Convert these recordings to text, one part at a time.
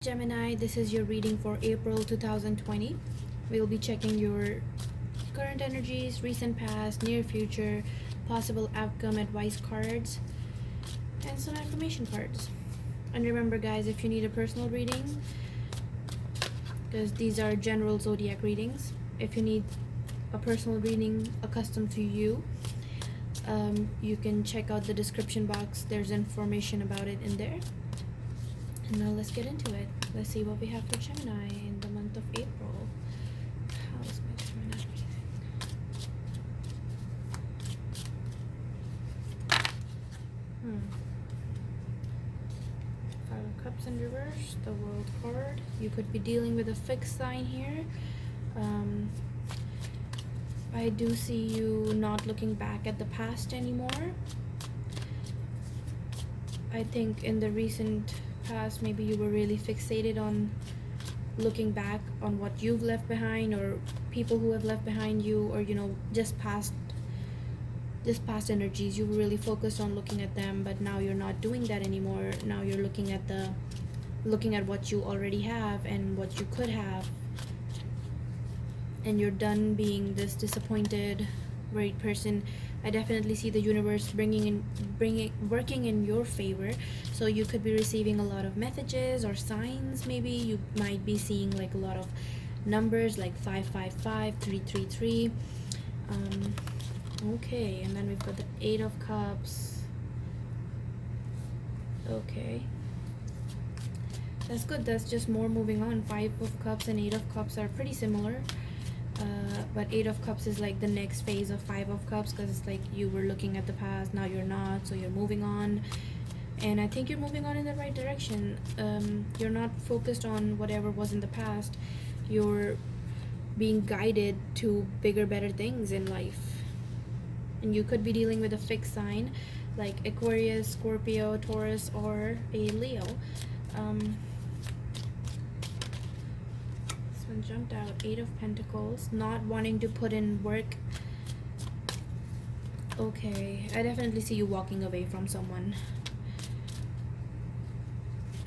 Gemini, this is your reading for April 2020. We'll be checking your current energies, recent past, near future, possible outcome advice cards, and some affirmation cards. And remember, guys, if you need a personal reading, because these are general zodiac readings, if you need a personal reading accustomed to you, you can check out the description box. There's information about it in there. And now let's get into it. Let's see what we have for Gemini in the month of April. How is my Gemini reading? Five of Cups in reverse, the World card. You could be dealing with a fixed sign here. I do see you not looking back at the past anymore. I think in the recent past, maybe you were really fixated on looking back on what you've left behind, or people who have left behind you, or just past energies. You were really focused on looking at them, but now you're not doing that anymore. Now you're looking at what you already have and what you could have, and you're done being this disappointed, worried person. I definitely see the universe working in your favor. So you could be receiving a lot of messages or signs. Maybe you might be seeing like a lot of numbers like 555, 333. Okay, and then we've got the Eight of Cups. Okay, that's good. That's just more moving on. Five of Cups and Eight of Cups are pretty similar. But Eight of Cups is like the next phase of Five of Cups, because it's like you were looking at the past, now you're not, so you're moving on. And I think you're moving on in the right direction. You're not focused on whatever was in the past. You're being guided to bigger, better things in life. And you could be dealing with a fixed sign like Aquarius, Scorpio, Taurus, or a Leo. One jumped out. Eight of Pentacles. Not wanting to put in work. Okay, I definitely see you walking away from someone.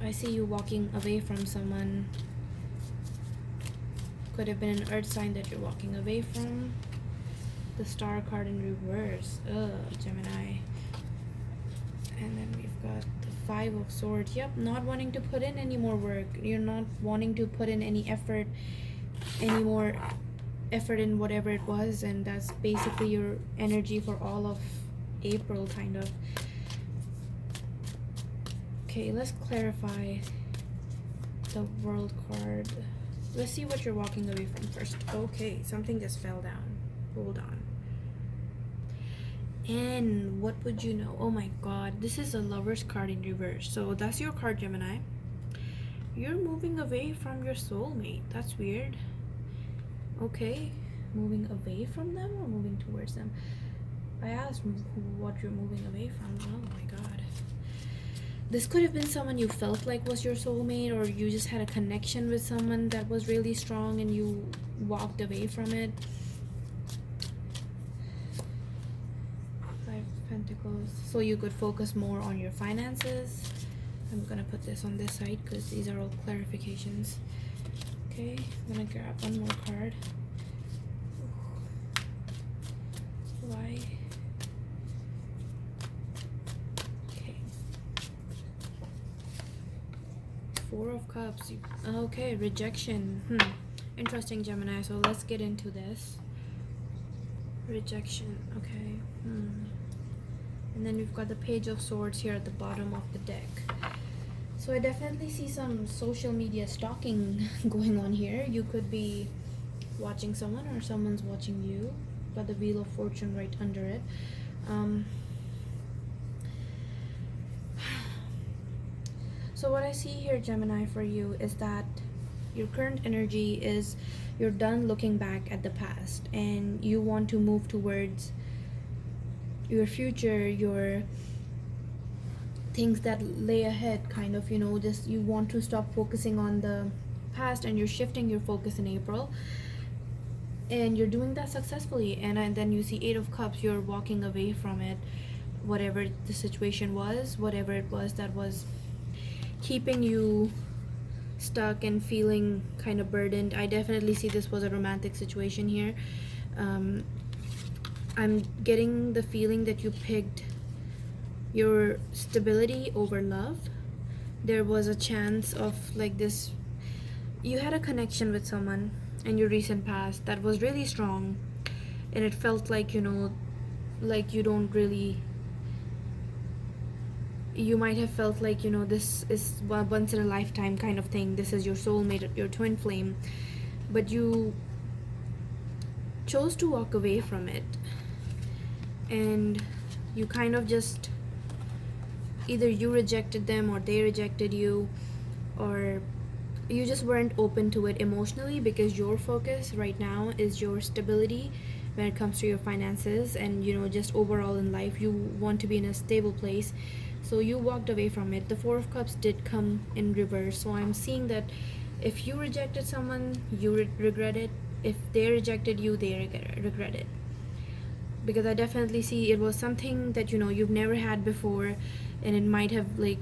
I see you walking away from someone. Could have been an earth sign that you're walking away from. The Star card in reverse. Gemini. And then we've got the Five of Swords. Yep, not wanting to put in any more work. You're not wanting to put in any more effort in whatever it was, and that's basically your energy for all of April, kind of. Okay, let's clarify the World card. Let's see what you're walking away from first. Okay, something just fell down. Hold on. And what would you know? Oh my god, this is a Lover's card in reverse. So that's your card, Gemini. You're moving away from your soulmate. That's weird. Okay, moving away from them or moving towards them? I asked what you're moving away from. Oh my god. This could have been someone you felt like was your soulmate, or you just had a connection with someone that was really strong and you walked away from it. Pentacles, so you could focus more on your finances. I'm gonna put this on this side because these are all clarifications. Okay, I'm gonna grab one more card. Why? Okay. Four of Cups. Okay, rejection. Interesting, Gemini. So let's get into this. Rejection. Okay. And then we've got the Page of Swords here at the bottom of the deck. So I definitely see some social media stalking going on here. You could be watching someone, or someone's watching you. Got the Wheel of Fortune right under it. So what I see here, Gemini, for you is that your current energy is you're done looking back at the past, and you want to move towards your future, your things that lay ahead, kind of, just you want to stop focusing on the past, and you're shifting your focus in April, and you're doing that successfully. And then you see Eight of Cups. You're walking away from it, whatever the situation was, whatever it was that was keeping you stuck and feeling kind of burdened. I definitely see this was a romantic situation here. um, I'm getting the feeling that you picked your stability over love. There was a chance of like this, you had a connection with someone in your recent past that was really strong, and it felt like, like you don't really, you might have felt like, this is once in a lifetime kind of thing. This is your soulmate, your twin flame, but you chose to walk away from it, and you kind of just, either you rejected them or they rejected you, or you just weren't open to it emotionally, because your focus right now is your stability when it comes to your finances, and just overall in life you want to be in a stable place. So you walked away from it. The Four of Cups did come in reverse, so I'm seeing that if you rejected someone, you regret it. If they rejected you, they regret it, because I definitely see it was something that you've never had before, and it might have like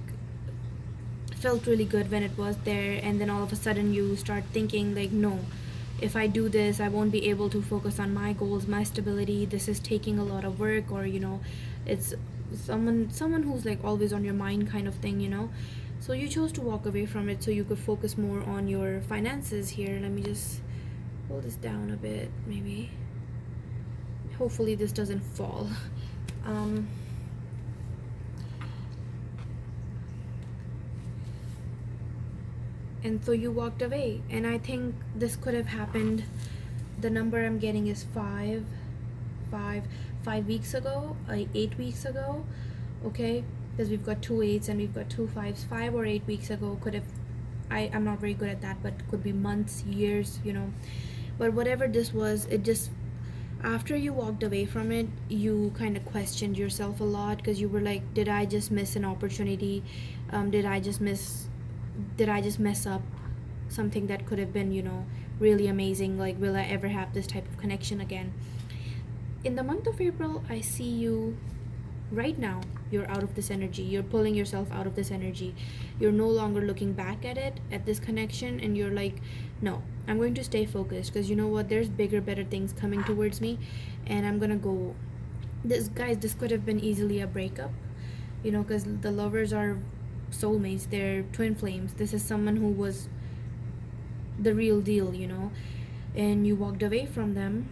felt really good when it was there, and then all of a sudden you start thinking like, no, if I do this I won't be able to focus on my goals, my stability. This is taking a lot of work, or it's someone who's like always on your mind kind of thing. So you chose to walk away from it so you could focus more on your finances here. Let me just pull this down a bit, maybe. Hopefully this doesn't fall. And so you walked away, and I think this could have happened. The number I'm getting is 5 weeks ago, 8 weeks ago. Okay, because we've got 2 8s and we've got 2 5s. 5 or 8 weeks ago could have, I'm not very good at that, but could be months, years. But whatever this was, it just, after you walked away from it, you kind of questioned yourself a lot, because you were like, did I just miss an opportunity? Did I just mess up something that could have been, really amazing? Like, will I ever have this type of connection again? In the month of April, I see you right now. You're out of this energy. You're pulling yourself out of this energy. You're no longer looking back at this connection, and you're like, no, I'm going to stay focused, because you know what, there's bigger, better things coming towards me, and I'm gonna go. This could have been easily a breakup, because the lovers are soulmates, they're twin flames. This is someone who was the real deal, and you walked away from them.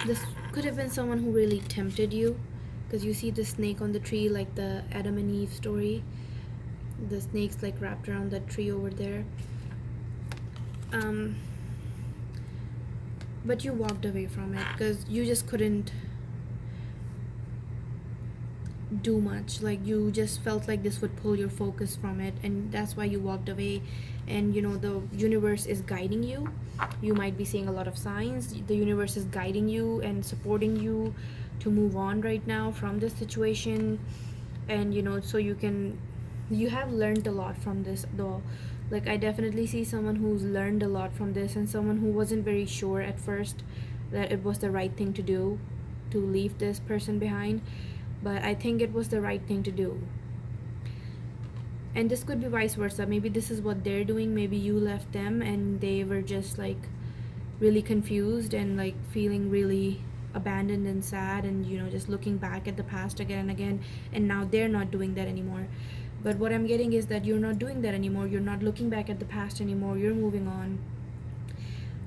This could have been someone who really tempted you, because you see the snake on the tree, like the Adam and Eve story. The snake's like wrapped around that tree over there. But you walked away from it because you just couldn't do much. Like, you just felt like this would pull your focus from it, and that's why you walked away. And the universe is guiding you. You might be seeing a lot of signs. The universe is guiding you and supporting you to move on right now from this situation. And so you have learned a lot from this, though. Like, I definitely see someone who's learned a lot from this, and someone who wasn't very sure at first that it was the right thing to do, to leave this person behind. But I think it was the right thing to do. And this could be vice versa. Maybe this is what they're doing. Maybe you left them and they were just like really confused and like feeling really abandoned and sad, and just looking back at the past again and again, and now they're not doing that anymore. But what I'm getting is that you're not doing that anymore. You're not looking back at the past anymore. You're moving on.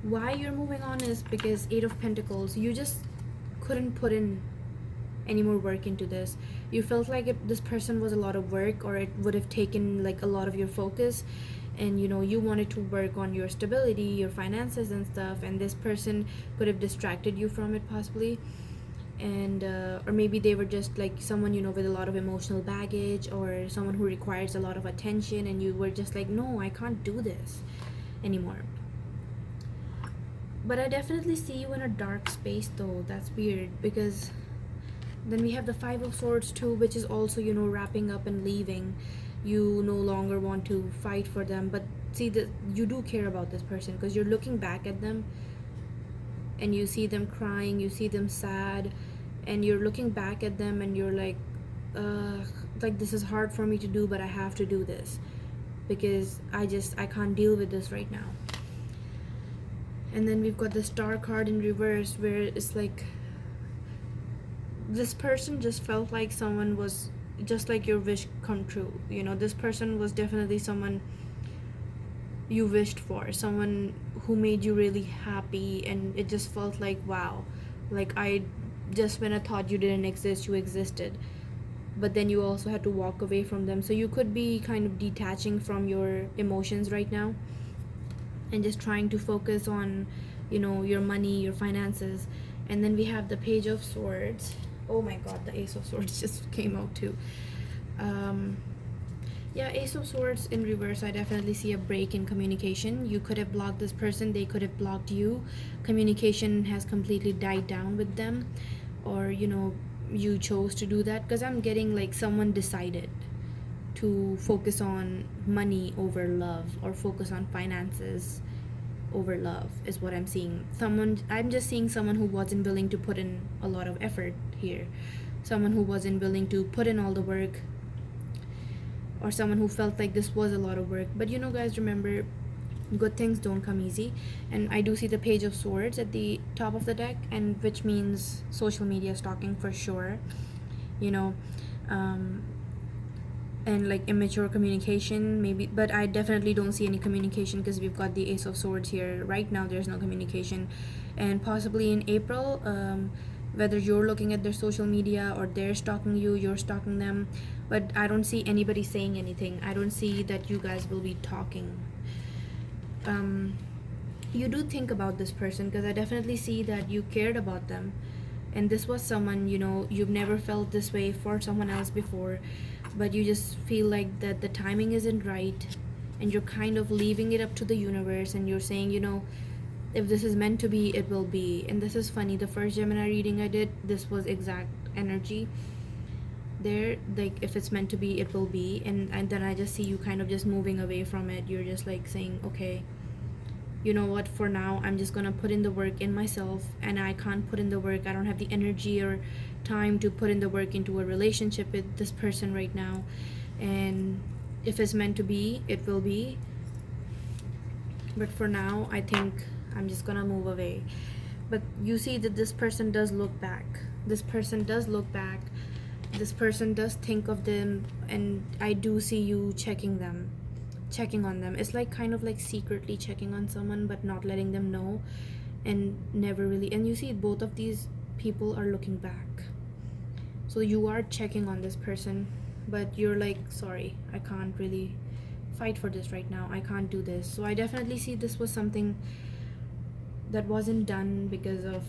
Why you're moving on is because 8 of Pentacles, you just couldn't put in any more work into this. You felt like this person was a lot of work, or it would have taken like a lot of your focus, and you wanted to work on your stability, your finances and stuff, and this person could have distracted you from it possibly. And or maybe they were just like someone with a lot of emotional baggage, or someone who requires a lot of attention, and you were just like, no, I can't do this anymore. But I definitely see you in a dark space, though. That's weird, because then we have the 5 of Swords too, which is also wrapping up and leaving. You no longer want to fight for them, but see that you do care about this person, because you're looking back at them and you see them crying, you see them sad, and you're looking back at them and you're like this is hard for me to do, but I have to do this. because I can't deal with this right now. And then we've got the Star card in reverse, where it's like this person just felt like someone was just like your wish come true. You know, this person was definitely someone you wished for, someone who made you really happy, and it just felt like, wow, like I just when I thought you didn't exist, you existed. But then you also had to walk away from them. So you could be kind of detaching from your emotions right now and just trying to focus on, you know, your money, your finances. And then we have the Page of Swords. Oh my god, the Ace of Swords just came out too. Yeah, Ace of Swords in reverse, I definitely see a break in communication. You could have blocked this person, they could have blocked you. Communication has completely died down with them, or you know, you chose to do that, because I'm getting like someone decided to focus on money over love, or focus on finances over love, is what I'm seeing. I'm just seeing someone who wasn't willing to put in a lot of effort here, someone who wasn't willing to put in all the work, or someone who felt like this was a lot of work. But you know, guys, remember, good things don't come easy. And I do see the Page of Swords at the top of the deck, and which means social media stalking for sure, you know. And like immature communication maybe, but I definitely don't see any communication, because we've got the Ace of Swords here. Right now there's no communication. And possibly in April, whether you're looking at their social media or they're stalking you, you're stalking them, but I don't see anybody saying anything. I don't see that you guys will be talking. You do think about this person, because I definitely see that you cared about them, and this was someone, you know, you've never felt this way for someone else before, but you just feel like that the timing isn't right, and you're kind of leaving it up to the universe, and you're saying, you know, if this is meant to be, it will be. And this is funny, the first Gemini reading I did, this was exact energy there, like if it's meant to be, it will be. And then I just see you kind of just moving away from it. You're just like saying, okay, you know what, for now I'm just gonna put in the work in myself, and I can't put in the work, I don't have the energy or time to put in the work into a relationship with this person right now. And if it's meant to be, it will be. But for now, I think I'm just gonna move away. But you see that this person does look back, this person does look back, this person does think of them, and I do see you checking on them. It's like kind of like secretly checking on someone, but not letting them know, and never really. And you see both of these people are looking back, so you are checking on this person, but you're like, sorry, I can't really fight for this right now, I can't do this. So I definitely see this was something that wasn't done because of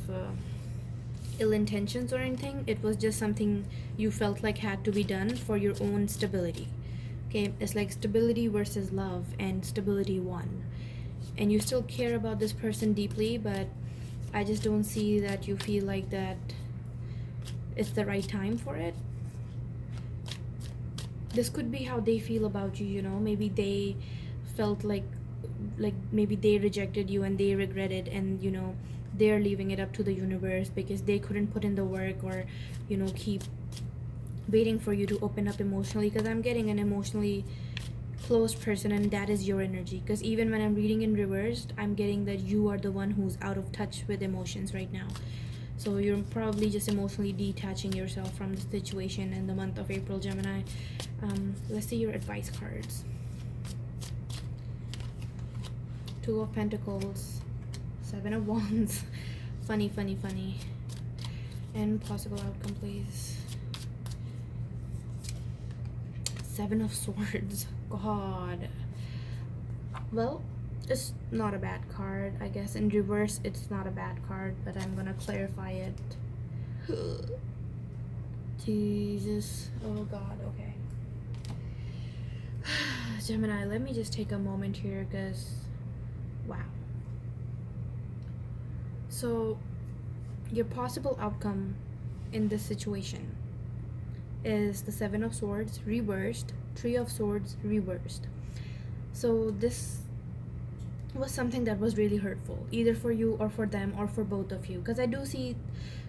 ill intentions or anything. It was just something you felt like had to be done for your own stability. Okay, it's like stability versus love, and stability won. And you still care about this person deeply, but I just don't see that you feel like that it's the right time for it. This could be how they feel about you, you know. Maybe they felt like maybe they rejected you and they regret it, and you know, they're leaving it up to the universe because they couldn't put in the work, or you know, keep waiting for you to open up emotionally. Because I'm getting an emotionally close person, and that is your energy. Because even when I'm reading in reversed, I'm getting that you are the one who's out of touch with emotions right now. So you're probably just emotionally detaching yourself from the situation in the month of April, Gemini. Let's see your advice cards. Two of Pentacles, Seven of Wands, funny, and possible outcome, please. Seven of Swords. God. Well, it's not a bad card, I guess. In reverse, it's not a bad card, but I'm gonna clarify it. Jesus. Oh God, okay. Gemini, let me just take a moment here, because wow. So your possible outcome in this situation is the Seven of Swords reversed, Three of Swords reversed. So this was something that was really hurtful, either for you or for them, or for both of you. Because I do see,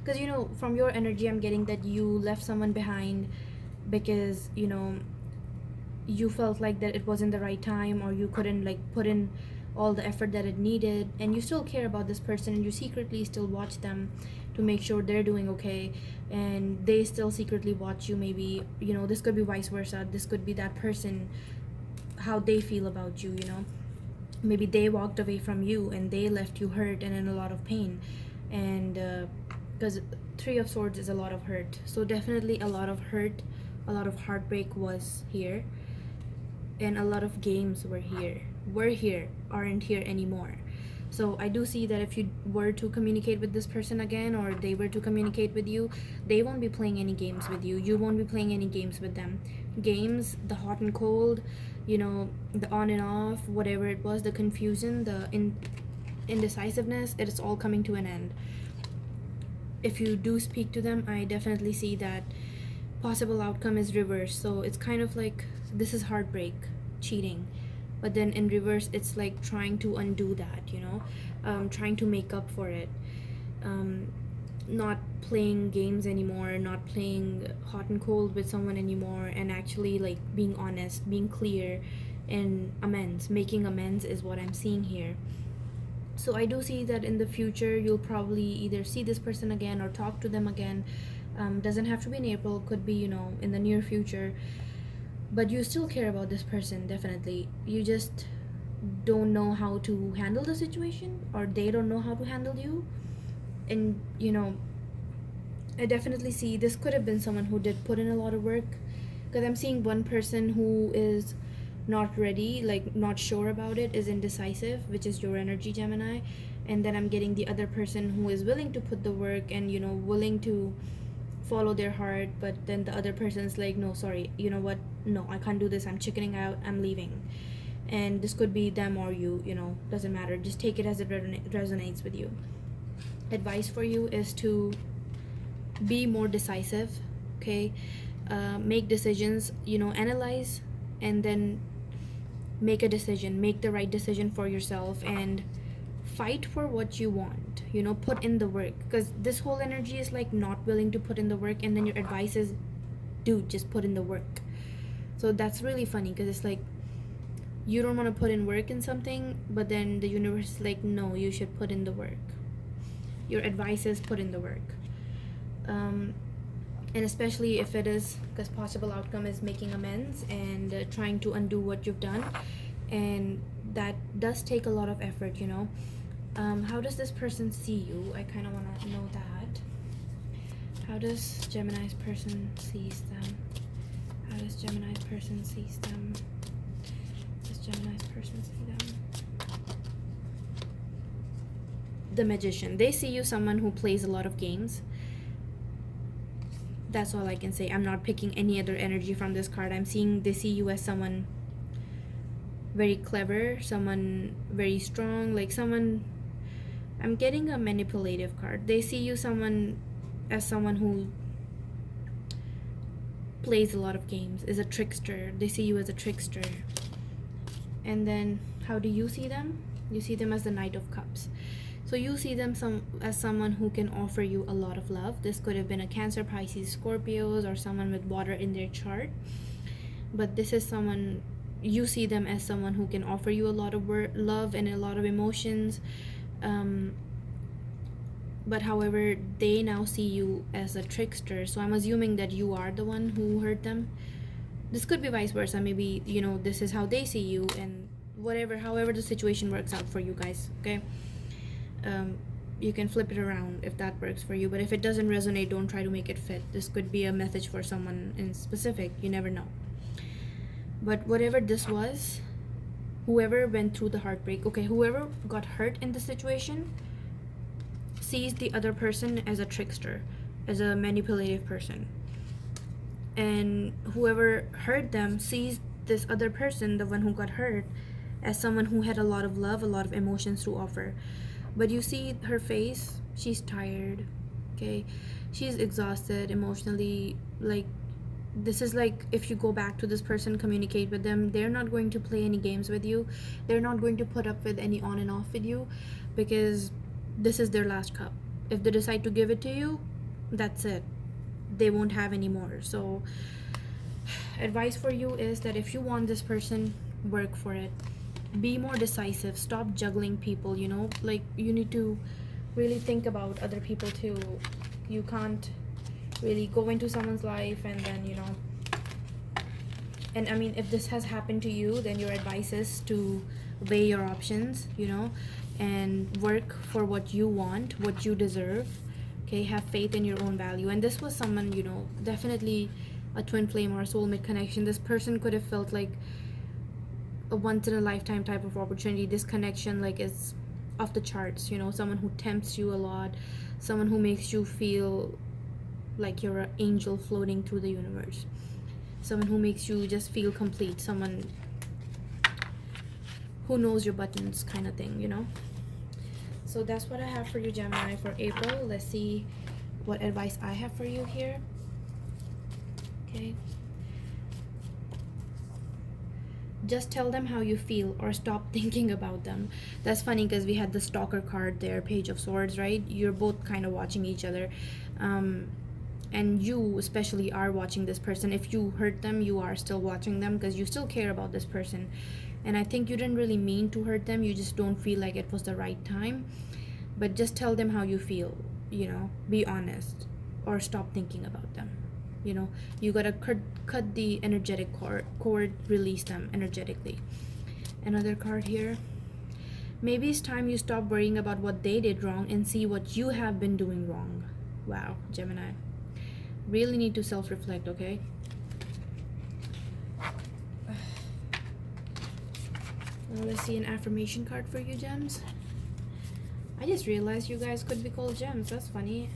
because you know, from your energy I'm getting that you left someone behind because, you know, you felt like that it wasn't the right time, or you couldn't like put in all the effort that it needed, and you still care about this person and you secretly still watch them to make sure they're doing okay, and they still secretly watch you. Maybe, this could be vice versa. This could be that person, how they feel about you. Maybe they walked away from you and they left you hurt and in a lot of pain. And because Three of Swords is a lot of hurt, so definitely a lot of hurt, a lot of heartbreak was here, and a lot of games were here, aren't here anymore. So I do see that if you were to communicate with this person again, or they were to communicate with you, they won't be playing any games with you. You won't be playing any games with them. Games, the hot and cold, the on and off, whatever it was, the confusion, the indecisiveness, it is all coming to an end. If you do speak to them, I definitely see that possible outcome is reverse. So it's kind of like, this is heartbreak, cheating, but then in reverse it's like trying to undo that, trying to make up for it, not playing games anymore, not playing hot and cold with someone anymore, and actually like being honest, being clear, and making amends is what I'm seeing here. So I do see that in the future you'll probably either see this person again or talk to them again. Doesn't have to be in April, could be, in the near future. But you still care about this person, definitely. You just don't know how to handle the situation, or they don't know how to handle you. And, I definitely see this could have been someone who did put in a lot of work. Because I'm seeing one person who is not ready, like not sure about it, is indecisive, which is your energy, Gemini. And then I'm getting the other person who is willing to put the work and, willing to follow their heart, but then the other person's like, no, sorry, you know what, no, I can't do this, I'm chickening out, I'm leaving. And this could be them or you, doesn't matter, just take it as it resonates with you. Advice for you is to be more decisive, okay? Make decisions, analyze, and then make a decision, make the right decision for yourself, and fight for what you want. Put in the work, because this whole energy is like not willing to put in the work, and then your advice is, dude, just put in the work. So that's really funny, because it's like you don't want to put in work in something, but then the universe is like, no, you should put in the work. Your advice is put in the work. And especially if it is, because possible outcome is making amends and trying to undo what you've done, and that does take a lot of effort. How does this person see you? I kind of want to know that. How does Gemini's person sees them? How does Gemini's person sees them? Does Gemini's person see them? The Magician. They see you someone who plays a lot of games. That's all I can say. I'm not picking any other energy from this card. I'm seeing they see you as someone very clever, someone very strong, like someone, I'm getting a manipulative card. They see you as someone who plays a lot of games, is a trickster. They see you as a trickster. And then how do you see them? You see them as the Knight of Cups. So you see them as someone who can offer you a lot of love. This could have been a Cancer, Pisces, Scorpios, or someone with water in their chart. But this is someone, you see them as someone who can offer you a lot of love and a lot of emotions. But however, they now see you as a trickster. So I'm assuming that you are the one who hurt them. This could be vice versa. Maybe, this is how they see you, and however the situation works out for you guys, okay? You can flip it around if that works for you, but if it doesn't resonate, don't try to make it fit. This could be a message for someone in specific, you never know. But whatever this was, whoever went through the heartbreak, okay, whoever got hurt in the situation sees the other person as a trickster, as a manipulative person. And whoever hurt them sees this other person, the one who got hurt, as someone who had a lot of love, a lot of emotions to offer. But you see her face, she's tired, okay? She's exhausted emotionally. Like, this is like, if you go back to this person, communicate with them, they're not going to play any games with you. They're not going to put up with any on and off with you, because this is their last cup. If they decide to give it to you, that's it. They won't have any more. So Advice for you is that if you want this person, work for it. Be more decisive. Stop juggling people, you know? Like, you need to really think about other people too. You can't really go into someone's life and then, you know. And I mean, if this has happened to you, then your advice is to weigh your options, you know, and work for what you want, what you deserve. Okay, have faith in your own value. And this was someone, you know, definitely a twin flame or a soulmate connection. This person could have felt like a once in a lifetime type of opportunity. This connection, like, is off the charts, you know, someone who tempts you a lot, someone who makes you feel like you're an angel floating through the universe, someone who makes you just feel complete, someone who knows your buttons, kind of thing, you know. So that's what I have for you, Gemini, for April. Let's see what advice I have for you here. Okay. Just tell them how you feel or stop thinking about them. That's funny because we had the stalker card there, Page of Swords, right? You're both kind of watching each other. And you especially are watching this person. If you hurt them, you are still watching them because you still care about this person. And I think you didn't really mean to hurt them. You just don't feel like it was the right time. But just tell them how you feel, you know. Be honest or stop thinking about them. You know, you gotta cut the energetic cord, release them energetically. Another card here. Maybe it's time you stop worrying about what they did wrong and see what you have been doing wrong. Wow, Gemini. Really need to self-reflect, okay? Now let's see an affirmation card for you, gems. I just realized you guys could be called gems. That's funny.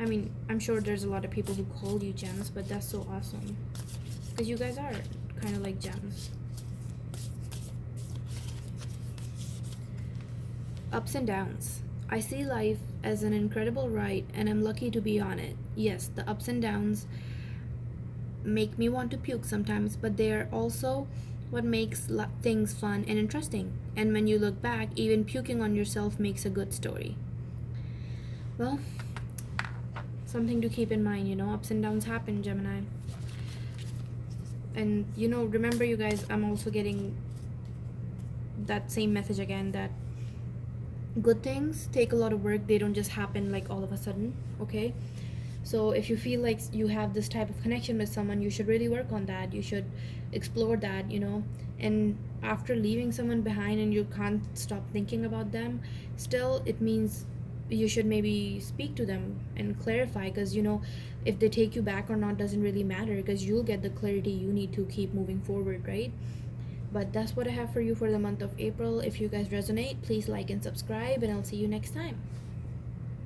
I mean, I'm sure there's a lot of people who call you gems, but that's so awesome. Because you guys are kind of like gems. Ups and downs. I see life as an incredible ride, and I'm lucky to be on it. Yes, the ups and downs make me want to puke sometimes, but they are also what makes things fun and interesting. And when you look back, even puking on yourself makes a good story. Well, something to keep in mind, you know, ups and downs happen, Gemini. And, you know, remember, you guys, I'm also getting that same message again, that good things take a lot of work. They don't just happen like all of a sudden, okay? So if you feel like you have this type of connection with someone, you should really work on that. You should explore that, you know. And after leaving someone behind and you can't stop thinking about them, still it means you should maybe speak to them and clarify, because, you know, if they take you back or not doesn't really matter, because you'll get the clarity you need to keep moving forward, right? But that's what I have for you for the month of April. If you guys resonate, please like and subscribe, and I'll see you next time.